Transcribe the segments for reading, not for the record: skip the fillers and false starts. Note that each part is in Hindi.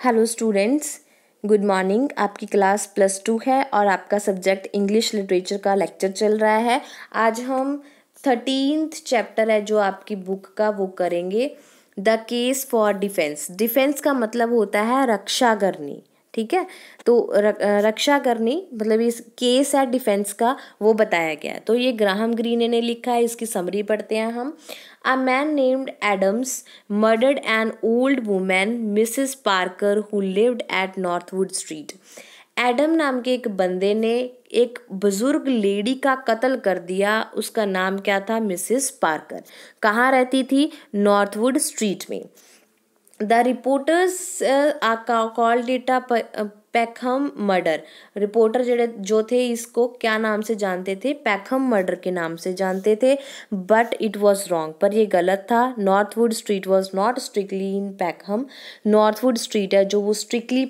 Hello students, good morning. आपकी क्लास +2 है और आपका सब्जेक्ट इंग्लिश लिटरेचर का लेक्चर चल रहा है। आज हम 13th चैप्टर है जो आपकी बुक का वो करेंगे, the case for defence. Defence का मतलब होता है रक्षा करनी, ठीक है। तो रक्षा करनी मतलब इस केस है डिफेंस का वो बताया गया है। तो ये ग्राहम ग्रीन ने लिखा है, इसकी समरी पढ़ते हैं हम। A man named Adams murdered an old woman, Mrs. Parker, who lived at Northwood Street. Adam नाम के एक बंदे ने एक बुजुर्ग लेडी का कत्ल कर दिया। उसका नाम क्या था? Mrs Parker. कहाँ रहती थी? नॉर्थवुड स्ट्रीट में। The reporters called it a Peckham murder. Reporter जो थे इसको क्या नाम से जानते थे? पैकहम मर्डर के नाम से जानते थे। बट इट वॉज रॉन्ग, पर ये गलत था। Northwood street was not strictly in Peckham. Northwood street है जो वो स्ट्रिक्टली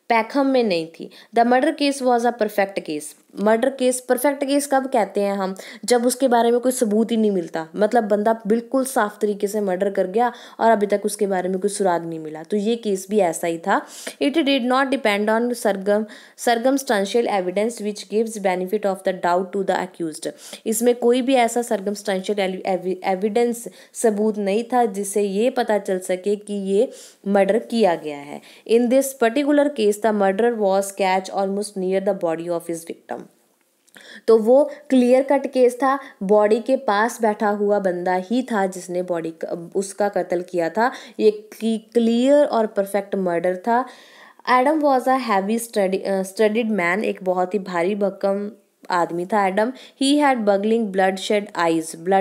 पैकहम में नहीं थी। The murder case was a perfect case. Murder case perfect case कब कहते हैं हम? जब उसके बारे में कोई सबूत ही नहीं मिलता, मतलब बंदा बिल्कुल साफ तरीके से मर्डर कर गया और अभी तक उसके बारे में कोई सुराग नहीं मिला। तो ये केस भी ऐसा ही था। It did not depend on circumstantial evidence which gives benefit of the doubt to the accused. इसमें कोई भी ऐसा सर्कमस्टांशियल एविडेंस सबूत नहीं था जिससे ये पता चल सके कि ये मर्डर किया गया है। In this particular case the murderer was catch almost near the body of his victim. तो वो क्लियर कट केस था, बॉडी के पास बैठा हुआ बंदा ही था जिसने बॉडी उसका कत्ल किया था। ये क्लियर और परफेक्ट मर्डर था। Adam was a heavy studied man. एक बहुत ही भारी भरकम आदमी था Adam. He had bulging blood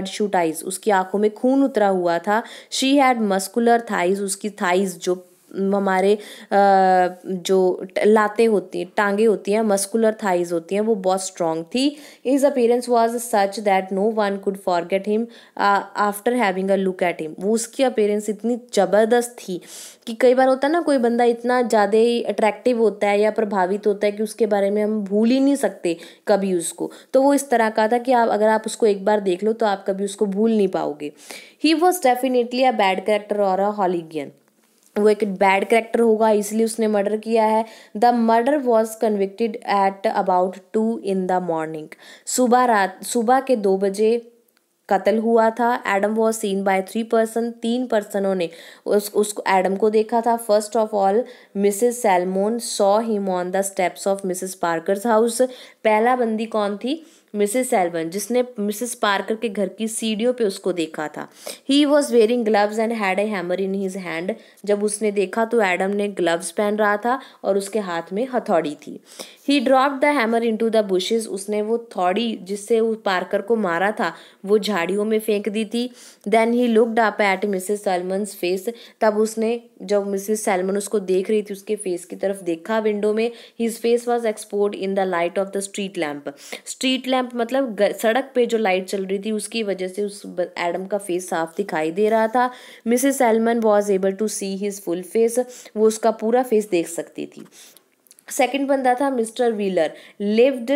shot eyes. उसकी आंखों में खून उतरा हुआ था। She had muscular thighs. उसकी थाइज जो हमारे जो लातें होती हैं, टांगे होती हैं, मस्कुलर थाइज होती हैं, वो बहुत स्ट्रांग थी। His appearance was such that no one could forget him after having a look at him. वो उसकी अपीयरेंस इतनी ज़बरदस्त थी कि कई बार होता है ना, कोई बंदा इतना ज़्यादा ही अट्रैक्टिव होता है या प्रभावित होता है कि उसके बारे में हम भूल ही नहीं सकते कभी उसको। तो वो इस तरह का था कि अगर आप उसको एक बार देख लो तो आप कभी उसको भूल नहीं पाओगे। He was definitely a bad character और अ हॉलीगियन। वो एक बैड करेक्टर होगा इसलिए उसने मर्डर किया है। The murder was convicted at about 2 in the morning। सुबह के 2 बजे कत्ल हुआ था। एडम वॉज सीन बाय 3 पर्सनों ने उसको एडम को देखा था। First of all Mrs Salmon saw him on the steps of Mrs Parker's house. पहला बंदी कौन थी? मिसेस सैलमन, जिसने मिसेस पार्कर के घर की सीढ़ियों पे उसको देखा था। He was wearing gloves and had a hammer in his hand. जब उसने देखा तो एडम ने ग्लव्स पहन रहा था और उसके हाथ में हथौड़ी थी। ही dropped the hammer into the bushes. उसने वो थौड़ी जिससे वो पार्कर को मारा था वो झाड़ियों में फेंक दी थी। Then he looked up at Mrs Salmon's face. तब उसने, जब मिसेस सैलमन उसको देख रही थी, उसके फेस की तरफ देखा विंडो में। His face was exposed in the light of the street lamp. Street lamp मतलब सड़क पे जो लाइट चल रही थी उसकी वजह से उस एडम का फेस साफ दिखाई दे रहा था। Mrs Salmon was able to see his full face. वो उसका पूरा फेस देख सकती थी। सेकंड बंदा था Mr Wheeler, lived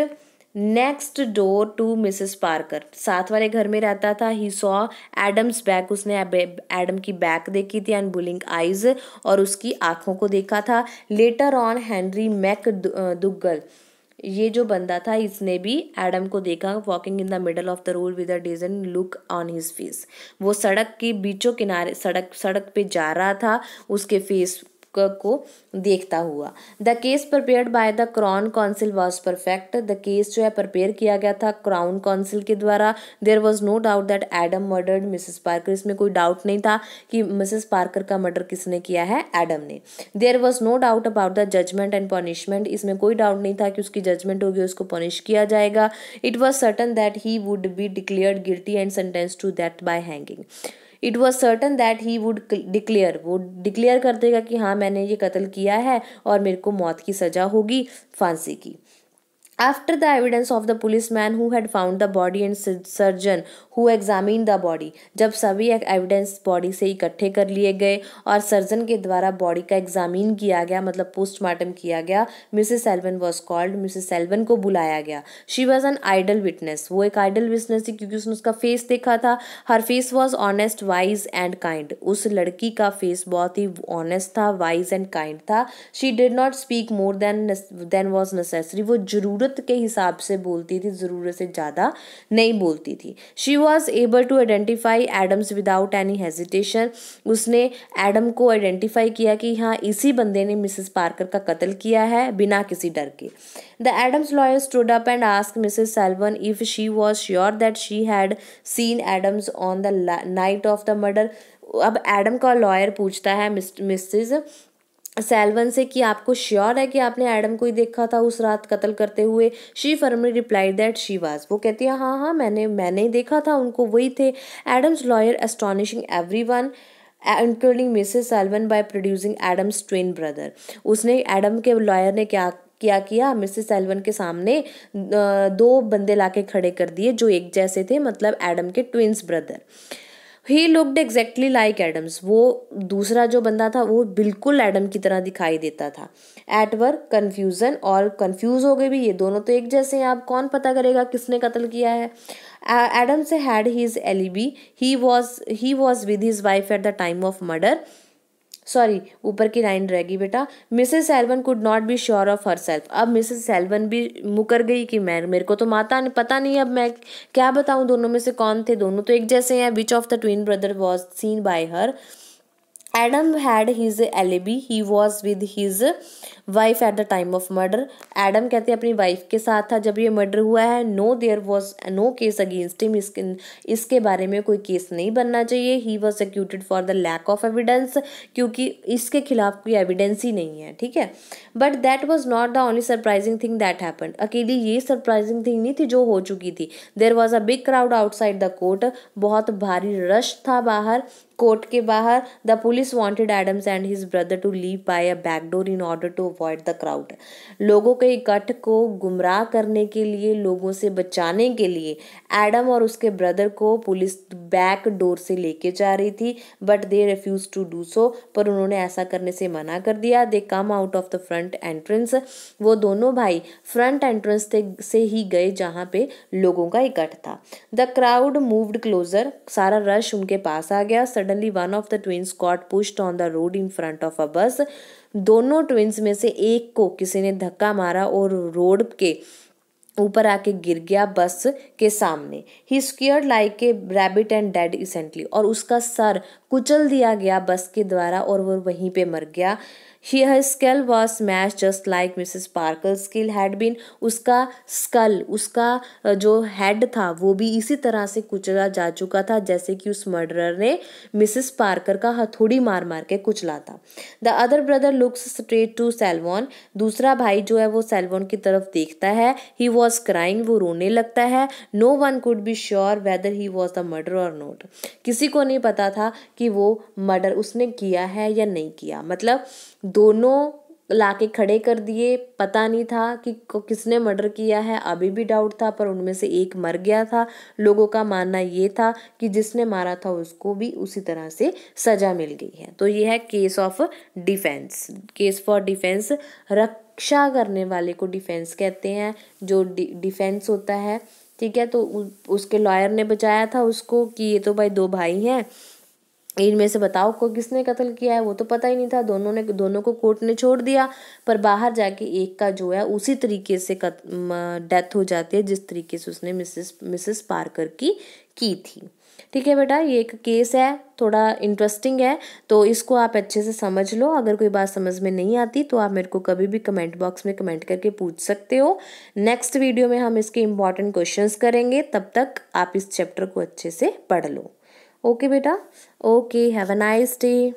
next door to Mrs Parker. साथ वाले घर में रहता था। He saw Adams back. उसने एडम की बैक देखी थी एंड बुलिंग आइज, और उसकी आंखों को देखा था। Later on Henry McDougall, ये जो बंदा था इसने भी एडम को देखा walking in the middle of the road with a design look on his face. वो सड़क के बीचों किनारे सड़क पे जा रहा था, उसके फेस को देखता हुआ। The case prepared by the crown council was perfect. The case जो है प्रिपेयर किया गया था क्राउन काउंसिल के द्वारा। There was no doubt that Adam murdered Mrs Parker. इसमें कोई डाउट नहीं था कि मिसेस पार्कर का मर्डर किसने किया है? एडम ने। There was no doubt about the judgement and punishment. इसमें कोई डाउट नहीं था कि उसकी जजमेंट होगी, उसको पनिश किया जाएगा। It was certain that he would be declared guilty and sentence to death by hanging. It was certain that he would declare, वो डिक्लेयर कर देगा कि हाँ मैंने ये कत्ल किया है और मेरे को मौत की सजा होगी, फांसी की। After the evidence of the policeman who had found the body and surgeon who examined the body, जब सभी एविडेंस बॉडी से इकट्ठे कर लिए गए और सर्जन के द्वारा बॉडी का एग्जामिन किया गया, मतलब पोस्टमार्टम किया गया, Mrs Selvan was called, Mrs Selvan को बुलाया गया। She was an ideal witness, वो एक आइडल विटनेस थी क्योंकि उसने उसका फेस देखा था। Her face was honest, wise and kind, उस लड़की का फेस बहुत ही ऑनेस्ट था, वाइज एंड काइंड था। She did not speak more than was necessary, वो जरूरत के हिसाब से बोलती थी, जरूरत से ज़्यादा नहीं बोलती थी। She was able to identify Adams without any hesitation, उसने एडम को आइडेंटिफाई किया कि हाँ इसी बंदे ने मिसेस पार्कर का कत्ल किया है, बिना किसी डर के। The Adams lawyer stood up and asked Mrs Selvan if she was sure that she had seen Adams on the night of the murder. अब एडम का लॉयर पूछता है मिसेस सेल्वन से कि आपको श्योर है कि आपने एडम को ही देखा था उस रात कत्ल करते हुए। She firmly replied that she was, वो कहती है हाँ हाँ मैंने ही देखा था उनको, वही थे। Adams lawyer astonishing everyone including Mrs Selvan by producing Adams twin brother, उसने एडम के लॉयर ने किया मिसेस सेल्वन के सामने दो बंदे लाके खड़े कर दिए जो एक जैसे थे, मतलब एडम के twins brother. He looked exactly like Adams, वो दूसरा जो बंदा था वो बिल्कुल एडम की तरह दिखाई देता था। एट वर्क कन्फ्यूजन, और कन्फ्यूज हो गए भी, ये दोनों तो एक जैसे हैं, अब कौन पता करेगा किसने कत्ल किया है। एडम से had his alibi, he was with his wife at the time of murder. Sorry, ऊपर की लाइन रहेगी बेटा। Mrs Selvan could not be sure of her self, अब मिसेस सेल्वन भी मुकर गई कि मेरे को तो पता नहीं, अब मैं क्या बताऊं दोनों में से कौन थे, दोनों तो एक जैसे हैं। Which of the twin brother was seen bye her. Adam had his alibi, he was with his wife at the time of murder. Adam कहते हैं अपनी वाइफ के साथ था जब ये मर्डर हुआ है। No there was no case against him, इसके बारे में कोई केस नहीं बनना चाहिए। He was acquitted for the lack of evidence, क्योंकि इसके खिलाफ कोई एविडेंस ही नहीं है, ठीक है। But that was not the only surprising thing that happened, अकेली ये सरप्राइजिंग थिंग नहीं थी जो हो चुकी थी। There was a big crowd outside the court, बहुत भारी रश था बाहर, कोर्ट के बाहर। The police wanted Adams and his brother to leave by a back door in order to avoid the crowd, लोगों के इकट्ठ को गुमराह करने के लिए, लोगों से बचाने के लिए एडम और उसके ब्रदर को पुलिस बैक डोर से लेके जा रही थी। But they refuse to do so, पर उन्होंने ऐसा करने से मना कर दिया। They come out of the front entrance, वो दोनों भाई फ्रंट एंट्रेंस से ही गए जहाँ पे लोगों का इकट्ठ था। द क्राउड मूव्ड क्लोजर, सारा रश उनके पास आ गया। Suddenly one of the twins got pushed on the road in front of a बस, दोनों ट्विंस में से एक को किसी ने धक्का मारा और रोड के ऊपर आके गिर गया बस के सामने। He scared like a rabbit and dead instantly, और उसका सर कुचल दिया गया बस के द्वारा और वो वहीं पे मर गया। Her skull was smashed just like Mrs. Parker's skull had been, उसका स्कल, उसका जो हेड था वो भी इसी तरह से कुचला जा चुका था जैसे कि उस मर्डरर ने मिसेस पार्कर का हथौड़ी मार मार के कुचला था। The other brother looks straight to Selwyn, दूसरा भाई जो है वो सेल्वॉन की तरफ देखता है। ही वॉज क्राइंग, वो रोने लगता है। No one could be sure whether he was the murder or not, किसी को नहीं पता था कि वो मर्डर उसने किया है या नहीं किया, मतलब दोनों लाके खड़े कर दिए, पता नहीं था कि किसने मर्डर किया है, अभी भी डाउट था, पर उनमें से एक मर गया था। लोगों का मानना ये था कि जिसने मारा था उसको भी उसी तरह से सजा मिल गई है। तो ये है case of defence, case for defence, रक्षा करने वाले को डिफेंस कहते हैं, जो डिफेंस होता है, ठीक है। तो उसके लॉयर ने बचाया था उसको कि ये तो भाई दो भाई हैं, इनमें से बताओ को किसने कत्ल किया है, वो तो पता ही नहीं था, दोनों को कोर्ट ने छोड़ दिया, पर बाहर जाके एक का जो है उसी तरीके से डेथ हो जाती है जिस तरीके से उसने मिसेस पार्कर की थी, ठीक है बेटा। ये एक केस है, थोड़ा इंटरेस्टिंग है, तो इसको आप अच्छे से समझ लो। अगर कोई बात समझ में नहीं आती तो आप मेरे को कभी भी कमेंट बॉक्स में कमेंट करके पूछ सकते हो। नेक्स्ट वीडियो में हम इसके इम्पॉर्टेंट क्वेश्चंस करेंगे, तब तक आप इस चैप्टर को अच्छे से पढ़ लो। ओके बेटा, okay, have a nice day.